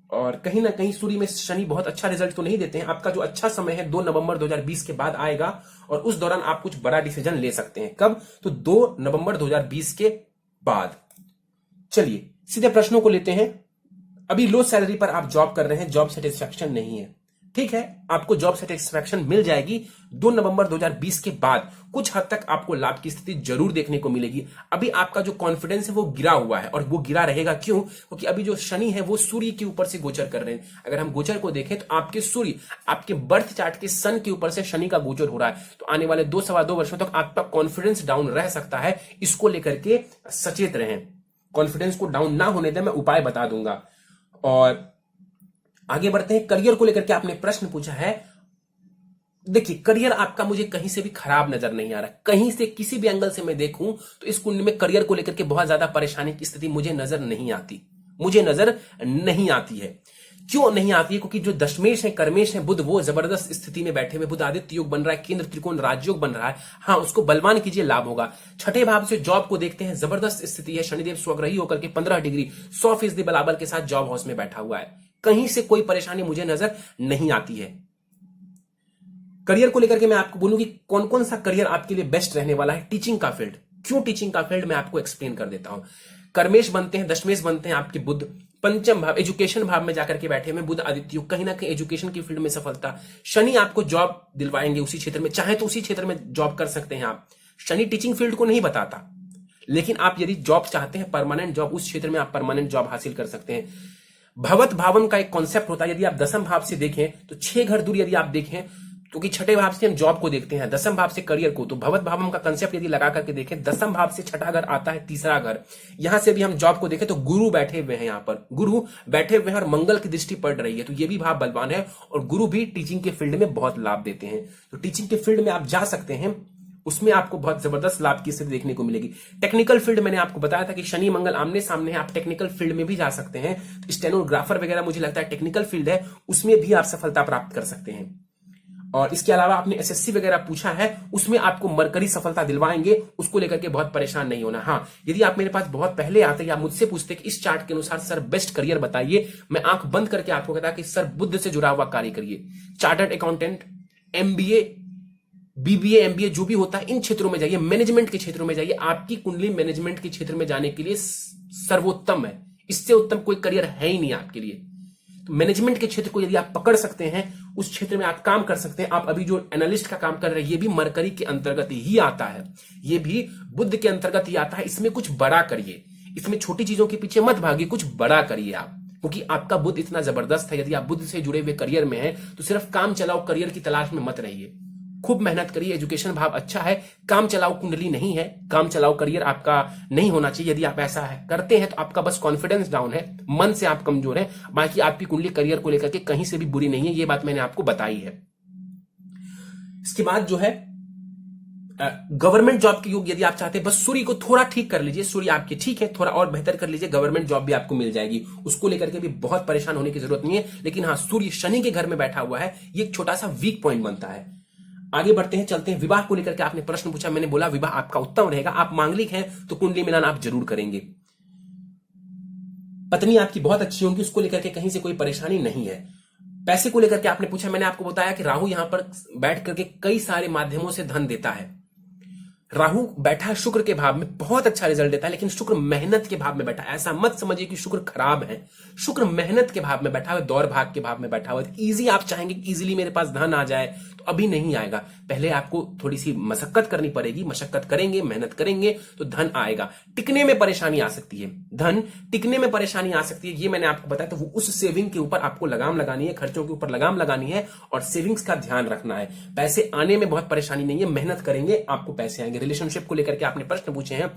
और कहीं ना कहीं सूर्य में शनि बहुत अच्छा रिजल्ट तो नहीं देते हैं। आपका जो अच्छा समय है 2 नवंबर 2020 के बाद आएगा, और उस दौरान आप कुछ बड़ा डिसीजन ले सकते हैं। कब? तो 2 नवंबर 2020 के बाद। चलिए सीधे प्रश्नों को लेते हैं। अभी लो सैलरी पर आप जॉब कर रहे हैं, जॉब सेटिस्फैक्शन नहीं है, ठीक है, आपको जॉब सेटिस्फैक्शन मिल जाएगी 2 नवंबर 2020 के बाद। कुछ हद तक आपको लाभ की स्थिति जरूर देखने को मिलेगी। अभी आपका जो कॉन्फिडेंस है वो गिरा हुआ है, और वो गिरा रहेगा। क्यों? क्योंकि अभी जो शनि है वो सूर्य के ऊपर से गोचर कर रहे हैं। अगर हम गोचर को देखें तो आपके सूर्य, आपके बर्थ चार्ट के सन के ऊपर से शनि का गोचर हो रहा है, तो आने वाले 2 सवा 2 वर्षों तक आपका कॉन्फिडेंस डाउन रह सकता है। इसको लेकर के सचेत रहें, कॉन्फिडेंस को डाउन ना होने दें। मैं उपाय बता दूंगा। और आगे बढ़ते हैं। करियर को लेकर के आपने प्रश्न पूछा है। देखिए, करियर आपका मुझे कहीं से भी खराब नजर नहीं आ रहा। कहीं से किसी भी एंगल से मैं देखूं तो इस कुंडली में करियर को लेकर के बहुत ज्यादा परेशानी की स्थिति मुझे नजर नहीं आती, मुझे नजर नहीं आती है। क्यों नहीं आती है? क्योंकि जो दशमेश है, कर्मेश है, बुध, वो जबरदस्त स्थिति में बैठे हुए। बुध आदित्य योग बन रहा है, केंद्र त्रिकोण राजयोग बन रहा है। हाँ, उसको बलवान कीजिए, लाभ होगा। छठे भाव से जॉब को देखते हैं, जबरदस्त स्थिति है। शनिदेव स्वग्रही होकर के 15 डिग्री 100% बराबर के साथ जॉब हाउस में बैठा हुआ है। कहीं से कोई परेशानी मुझे नजर नहीं आती है। करियर को लेकर के मैं आपको बोलूं कि कौन कौन सा करियर आपके लिए बेस्ट रहने वाला है। टीचिंग का फील्ड। क्यों टीचिंग का फील्ड? मैं आपको एक्सप्लेन कर देता हूं। कर्मेश बनते हैं, दशमेश बनते हैं आपके बुध। पंचम भाव, एजुकेशन भाव में जाकर के बैठे हुए बुध आदित्य, कहीं ना कहीं एजुकेशन की फील्ड में सफलता। शनि आपको जॉब दिलवाएंगे उसी क्षेत्र में, चाहे तो उसी क्षेत्र में जॉब कर सकते हैं आप। शनि टीचिंग फील्ड को नहीं बताता, लेकिन आप यदि जॉब चाहते हैं, परमानेंट जॉब, उस क्षेत्र में आप परमानेंट जॉब हासिल कर सकते हैं। भवत भावन का एक कॉन्सेप्ट होता है। यदि आप दसम भाव से देखें तो 6 घर दूर यदि आप देखें, क्योंकि छठे भाव से हम जॉब को देखते हैं, दसम भाव से करियर को, तो भवत भावम का कंसेप्ट यदि लगा करके देखें, दसम भाव से छठा घर आता है, तीसरा घर। यहां से भी हम जॉब को देखें तो गुरु बैठे हुए हैं, यहां पर गुरु बैठे हुए हैं और मंगल की दृष्टि पड़ रही है, तो ये भी भाव बलवान है। और गुरु भी टीचिंग के फील्ड में बहुत लाभ देते हैं, तो टीचिंग के फील्ड में आप जा सकते हैं, उसमें आपको बहुत जबरदस्त लाभ की स्थिति देखने को मिलेगी। टेक्निकल फील्ड, मैंने आपको बताया था कि शनि मंगल आमने सामने है, आप टेक्निकल फील्ड में भी जा सकते हैं। स्टेनोग्राफर वगैरह मुझे लगता है टेक्निकल फील्ड है, उसमें भी आप सफलता प्राप्त कर सकते हैं। और इसके अलावा आपने एसएससी वगैरह पूछा है, उसमें आपको मरकरी सफलता दिलवाएंगे, उसको लेकर के बहुत परेशान नहीं होना। हाँ, यदि आप मेरे पास बहुत पहले आते या मुझसे पूछते कि इस चार्ट के अनुसार सर बेस्ट करियर बताइए, मैं आंख बंद करके आपको कहता कि सर बुद्ध से जुड़ा हुआ कार्य करिए, chartered accountant, MBA, BBA, MBA जो भी होता है, इन क्षेत्रों में जाइए, मैनेजमेंट के क्षेत्रों में जाइए। आपकी कुंडली मैनेजमेंट के क्षेत्र में जाने के लिए सर्वोत्तम है, इससे उत्तम कोई करियर है ही नहीं आपके लिए। तो मैनेजमेंट के क्षेत्र को यदि आप पकड़ सकते हैं, उस क्षेत्र में आप काम कर सकते हैं। आप अभी जो एनालिस्ट का काम कर रहे हैं, ये भी मरकरी के अंतर्गत ही आता है, ये भी बुध के अंतर्गत ही आता है। इसमें कुछ बड़ा करिए, इसमें छोटी चीजों के पीछे मत भागिए, कुछ बड़ा करिए आप, क्योंकि आपका बुध इतना जबरदस्त है। यदि आप बुध से जुड़े हुए करियर में हैं, तो सिर्फ काम चलाओ करियर की तलाश में मत रहिए, खूब मेहनत करिए। एजुकेशन भाव अच्छा है, काम चलाओ कुंडली नहीं है, काम चलाओ करियर आपका नहीं होना चाहिए। यदि आप ऐसा है करते हैं तो आपका बस कॉन्फिडेंस डाउन है, मन से आप कमजोर हैं। बाकी आपकी कुंडली करियर को लेकर के कहीं से भी बुरी नहीं है, ये बात मैंने आपको बताई है। इसके बाद जो है गवर्नमेंट जॉब के योग, यदि आप चाहते हैं, बस सूर्य को थोड़ा ठीक कर लीजिए, सूर्य आपके ठीक है, थोड़ा और बेहतर कर लीजिए, गवर्नमेंट जॉब भी आपको मिल जाएगी। उसको लेकर के भी बहुत परेशान होने की जरूरत नहीं है। लेकिन हाँ, सूर्य शनि के घर में बैठा हुआ है, ये एक छोटा सा वीक पॉइंट बनता है। आगे बढ़ते हैं, चलते हैं। विवाह को लेकर के आपने प्रश्न पूछा, मैंने बोला विवाह आपका उत्तम रहेगा। आप मांगलिक हैं तो कुंडली मिलान आप जरूर करेंगे। पत्नी आपकी बहुत अच्छी होगी, उसको लेकर के कहीं से कोई परेशानी नहीं है। पैसे को लेकर के आपने पूछा, मैंने आपको बताया कि राहु यहां पर बैठ करके कई सारे माध्यमों से धन देता है। राहु बैठा है शुक्र के भाव में, बहुत अच्छा रिजल्ट देता है, लेकिन शुक्र मेहनत के भाव में बैठा है। ऐसा मत समझिए कि शुक्र खराब है, शुक्र मेहनत के भाव में बैठा हुआ, दौड़ भाग के भाव में बैठा हुआ। इजी आप चाहेंगे कि इजीली मेरे पास धन आ जाए, तो अभी नहीं आएगा। पहले आपको थोड़ी सी मशक्कत करनी पड़ेगी, मशक्कत करेंगे, मेहनत करेंगे तो धन आएगा। टिकने में परेशानी आ सकती है, धन टिकने में परेशानी आ सकती है, ये मैंने आपको बताया। तो वो उस सेविंग के ऊपर आपको लगाम लगानी है, खर्चों के ऊपर लगाम लगानी है और सेविंग्स का ध्यान रखना है। पैसे आने में बहुत परेशानी नहीं है, मेहनत करेंगे आपको पैसे आएंगे। रिलेशनशिप को लेकर के आपने प्रश्न पूछे हैं,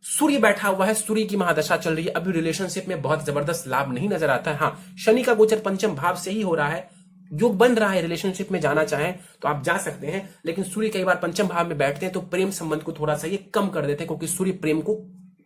सूर्य बैठा हुआ है, सूर्य की महादशा चल रही है, अभी रिलेशनशिप में बहुत जबरदस्त लाभ नहीं नजर आता है। हाँ, शनि का गोचर पंचम भाव से ही हो रहा है, योग बन रहा है। रिलेशनशिप में जाना चाहें तो आप जा सकते हैं, लेकिन सूर्य कई बार पंचम भाव में बैठते हैं तो प्रेम संबंध को थोड़ा सा ये कम कर देते हैं, क्योंकि सूर्य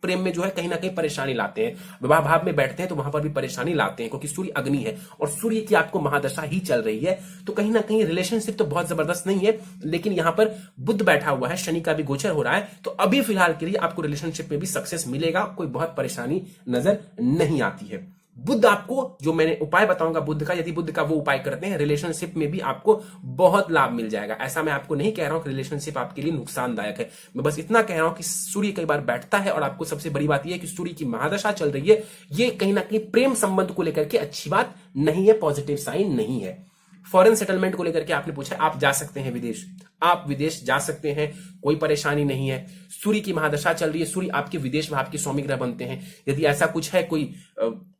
प्रेम में जो है कहीं ना कहीं परेशानी लाते हैं। विवाह भाव में बैठते हैं तो वहां पर भी परेशानी लाते हैं, क्योंकि सूर्य अग्नि है और सूर्य की आपको महादशा ही चल रही है। तो कहीं ना कहीं रिलेशनशिप तो बहुत जबरदस्त नहीं है, लेकिन यहां पर बुध बैठा हुआ है, शनि का भी गोचर हो रहा है, तो अभी फिलहाल के लिए आपको रिलेशनशिप में भी सक्सेस मिलेगा, कोई बहुत परेशानी नजर नहीं आती है। बुध आपको जो मैंने उपाय बताऊंगा बुध का, यदि बुध का वो उपाय करते हैं, रिलेशनशिप में भी आपको बहुत लाभ मिल जाएगा। ऐसा मैं आपको नहीं कह रहा हूं कि रिलेशनशिप आपके लिए नुकसानदायक है, मैं बस इतना कह रहा हूं कि सूर्य कई बार बैठता है और आपको सबसे बड़ी बात यह है कि सूर्य की महादशा चल रही है, ये कहीं ना कहीं प्रेम संबंध को लेकर के अच्छी बात नहीं है, पॉजिटिव साइन नहीं है। फॉरेन सेटलमेंट को लेकर के आपने पूछा, आप जा सकते हैं विदेश, आप विदेश जा सकते हैं, कोई परेशानी नहीं है। सूर्य की महादशा चल रही है, सूर्य आपके विदेश भाव के स्वामी ग्रह बनते हैं। यदि ऐसा कुछ है, कोई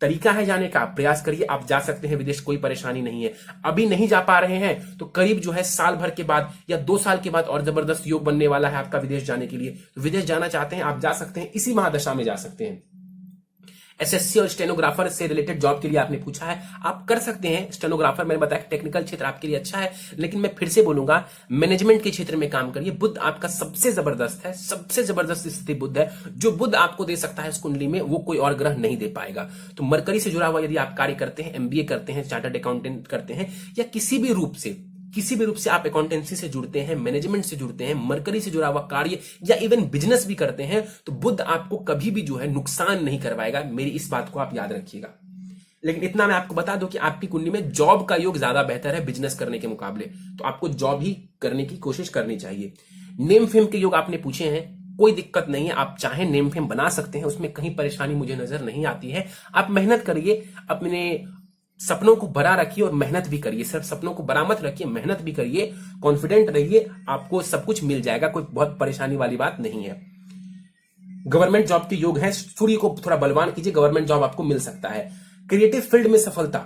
तरीका है जाने का, प्रयास करिए, आप जा सकते हैं विदेश, कोई परेशानी नहीं है। अभी नहीं जा पा रहे हैं तो करीब जो है साल भर के बाद या 2 साल के बाद और जबरदस्त योग बनने वाला है आपका विदेश जाने के लिए। तो विदेश जाना चाहते हैं, आप जा सकते हैं, इसी महादशा में जा सकते हैं। एसएससी और स्टेनोग्राफर से रिलेटेड जॉब के लिए आपने पूछा है, आप कर सकते हैं। स्टेनोग्राफर मैंने बताया टेक्निकल क्षेत्र आपके लिए अच्छा है, लेकिन मैं फिर से बोलूंगा मैनेजमेंट के क्षेत्र में काम करिए। बुध आपका सबसे जबरदस्त है, सबसे जबरदस्त स्थिति बुध है। जो बुध आपको दे सकता है इस कुंडली में, वो कोई और ग्रह नहीं दे पाएगा। तो मरकरी से जुड़ा हुआ यदि आप कार्य करते हैं, एमबीए करते हैं, चार्टर्ड अकाउंटेंट करते हैं, या किसी भी रूप से आप अकाउंटेंसी से जुड़ते हैं, मैनेजमेंट से जुड़ते हैं, मरकरी से जुड़ा हुआ कार्य या इवन बिजनेस भी करते हैं, तो बुध आपको कभी भी जो है नुकसान नहीं करवाएगा। मेरी इस बात को आप याद रखिएगा। लेकिन इतना मैं आपको बता दूं कि आपकी कुंडली में जॉब का योग ज्यादा बेहतर है बिजनेस करने के मुकाबले, तो आपको जॉब ही करने की कोशिश करनी चाहिए। नेम फेम के योग आपने पूछे हैं, कोई दिक्कत नहीं है, आप चाहे नेम फेम बना सकते हैं, उसमें कहीं परेशानी मुझे नजर नहीं आती है। आप मेहनत करिए, अपने सपनों को बड़ा रखिए और मेहनत भी करिए। सिर्फ सपनों को बड़ा मत रखिए, मेहनत भी करिए, कॉन्फिडेंट रहिए, आपको सब कुछ मिल जाएगा, कोई बहुत परेशानी वाली बात नहीं है। गवर्नमेंट जॉब के योग है, सूर्य को थोड़ा बलवान कीजिए, गवर्नमेंट जॉब आपको मिल सकता है। क्रिएटिव फील्ड में सफलता,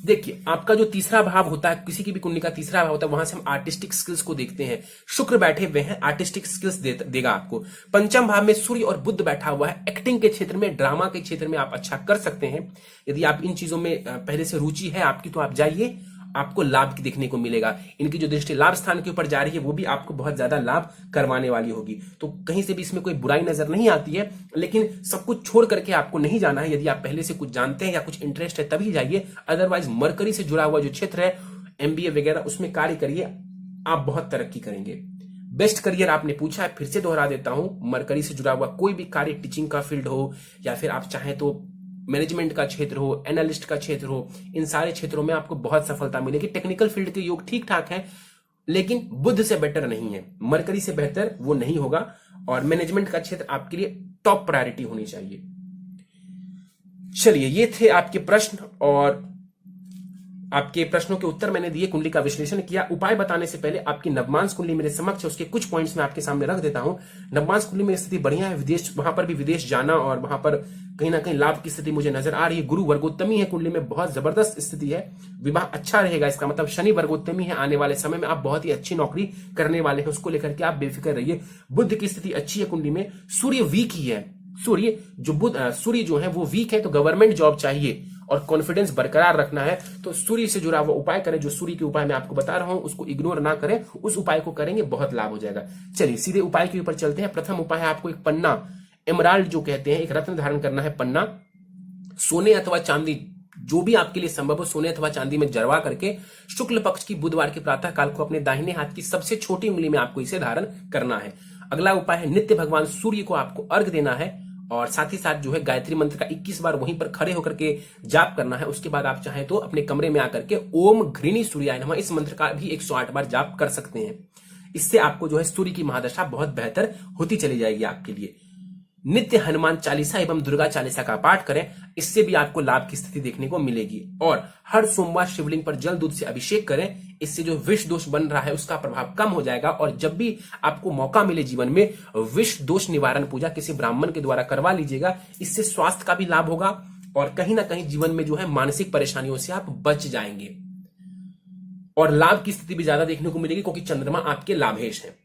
देखिए आपका जो तीसरा भाव होता है, किसी की भी कुंडली का तीसरा भाव होता है, वहां से हम आर्टिस्टिक स्किल्स को देखते हैं। शुक्र बैठे हुए हैं, आर्टिस्टिक स्किल्स देगा आपको। पंचम भाव में सूर्य और बुध बैठा हुआ है, एक्टिंग के क्षेत्र में, ड्रामा के क्षेत्र में आप अच्छा कर सकते हैं। यदि आप इन चीजों में पहले से रुचि है आपकी, तो आप जाइए, आपको लाभ देखने को मिलेगा। इनकी जो दृष्टि लाभ स्थान के ऊपर जा रही है, वो भी आपको बहुत ज्यादा लाभ करवाने वाली होगी। तो कहीं से भी इसमें कोई बुराई नजर नहीं आती है, लेकिन सब कुछ छोड़ करके आपको नहीं जाना है। यदि आप पहले से कुछ जानते हैं या कुछ इंटरेस्ट है तभी जाइए, अदरवाइज मरकरी से जुड़ा हुआ जो क्षेत्र है, एमबीए वगैरह, उसमें कार्य करिए, आप बहुत तरक्की करेंगे। बेस्ट करियर आपने पूछा है, फिर से दोहरा देता हूं, मरकरी से जुड़ा हुआ कोई भी कार्य, टीचिंग का फील्ड हो या फिर आप चाहें तो मैनेजमेंट का क्षेत्र हो, एनालिस्ट का क्षेत्र हो, इन सारे क्षेत्रों में आपको बहुत सफलता मिलेगी। टेक्निकल फील्ड के योग ठीक ठाक है, लेकिन बुध से बेटर नहीं है, मरकरी से बेहतर वो नहीं होगा, और मैनेजमेंट का क्षेत्र आपके लिए टॉप प्रायोरिटी होनी चाहिए। चलिए, ये थे आपके प्रश्न, और आपके प्रश्नों के उत्तर मैंने दिए, कुंडली का विश्लेषण किया। उपाय बताने से पहले आपकी नवमांस कुंडली मेरे समक्ष है, उसके कुछ पॉइंट्स मैं आपके सामने रख देता हूं। नवमांस कुंडली में स्थिति बढ़िया है, विदेश, वहां पर भी विदेश जाना और वहां पर कहीं ना कहीं लाभ की स्थिति मुझे नजर आ रही है। गुरु वर्गोत्तमी है कुंडली में, बहुत जबरदस्त स्थिति है, विवाह अच्छा रहेगा, इसका मतलब शनि वर्गोत्तमी है, आने वाले समय में आप बहुत ही अच्छी नौकरी करने वाले हैं, उसको लेकर के आप बेफिक्र रहिए। बुध की स्थिति अच्छी है कुंडली में, सूर्य वीक ही है, सूर्य जो है वो वीक है, तो गवर्नमेंट जॉब चाहिए और कॉन्फिडेंस बरकरार रखना है, तो सूर्य से जुड़ा हुआ उपाय करें। जो सूर्य के उपाय मैं आपको बता रहा हूं उसको इग्नोर ना करें, उस उपाय को करेंगे बहुत लाभ हो जाएगा। चलिए सीधे उपाय के ऊपर चलते हैं। प्रथम उपाय है आपको एक पन्ना, एमराल्ड जो कहते हैं, एक रत्न धारण करना है, पन्ना, सोने अथवा चांदी, जो भी आपके लिए संभव हो, सोने अथवा चांदी में जरवा करके शुक्ल पक्ष की बुधवार के प्रातः काल को अपने दाहिने हाथ की सबसे छोटी उंगली में आपको इसे धारण करना है। अगला उपाय है नित्य भगवान सूर्य को आपको अर्घ देना है और साथ ही साथ जो है गायत्री मंत्र का 21 बार वहीं पर खड़े होकर के जाप करना है। उसके बाद आप चाहें तो अपने कमरे में आकर के ओम घृणी सूर्याय नमः इस मंत्र का भी 108 बार जाप कर सकते हैं। इससे आपको जो है सूर्य की महादशा बहुत बेहतर होती चली जाएगी आपके लिए। नित्य हनुमान चालीसा एवं दुर्गा चालीसा का पाठ करें, इससे भी आपको लाभ की स्थिति देखने को मिलेगी। और हर सोमवार शिवलिंग पर जल दूध से अभिषेक करें, इससे जो विष दोष बन रहा है उसका प्रभाव कम हो जाएगा। और जब भी आपको मौका मिले जीवन में, विष दोष निवारण पूजा किसी ब्राह्मण के द्वारा करवा लीजिएगा। इससे स्वास्थ्य का भी लाभ होगा और कहीं ना कहीं जीवन में जो है मानसिक परेशानियों से आप बच जाएंगे और लाभ की स्थिति भी ज्यादा देखने को मिलेगी, क्योंकि चंद्रमा आपके लाभेश है।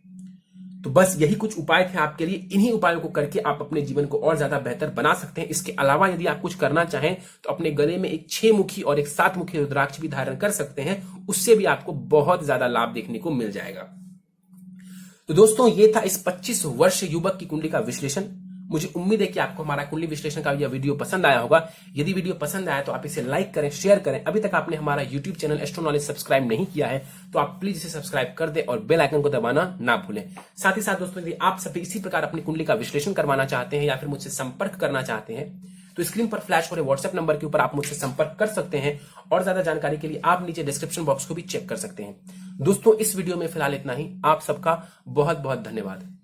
तो बस यही कुछ उपाय थे आपके लिए। इन्हीं उपायों को करके आप अपने जीवन को और ज्यादा बेहतर बना सकते हैं। इसके अलावा यदि आप कुछ करना चाहें तो अपने गले में एक 6 मुखी और एक 7 मुखी रुद्राक्ष भी धारण कर सकते हैं, उससे भी आपको बहुत ज्यादा लाभ देखने को मिल जाएगा। तो दोस्तों, ये था इस 25 वर्ष युवक की कुंडली का विश्लेषण। मुझे उम्मीद है कि आपको हमारा कुंडली विश्लेषण का यह वीडियो पसंद आया होगा। यदि वीडियो पसंद आया तो आप इसे लाइक करें, शेयर करें। अभी तक आपने हमारा YouTube channel astro knowledge subscribe नहीं किया है तो आप प्लीज इसे सब्सक्राइब कर दें और बेल आइकन को दबाना ना भूलें। साथ ही साथ दोस्तों, यदि आप सभी इसी प्रकार अपनी कुंडली का विश्लेषण करवाना चाहते हैं या फिर मुझसे संपर्क करना चाहते हैं तो स्क्रीन पर फ्लैश हो रहे व्हाट्सएप नंबर के ऊपर आप मुझसे संपर्क कर सकते हैं। और ज्यादा जानकारी के लिए आप नीचे डिस्क्रिप्शन बॉक्स को भी चेक कर सकते हैं। दोस्तों, इस वीडियो में फिलहाल इतना ही। आप सबका बहुत बहुत धन्यवाद।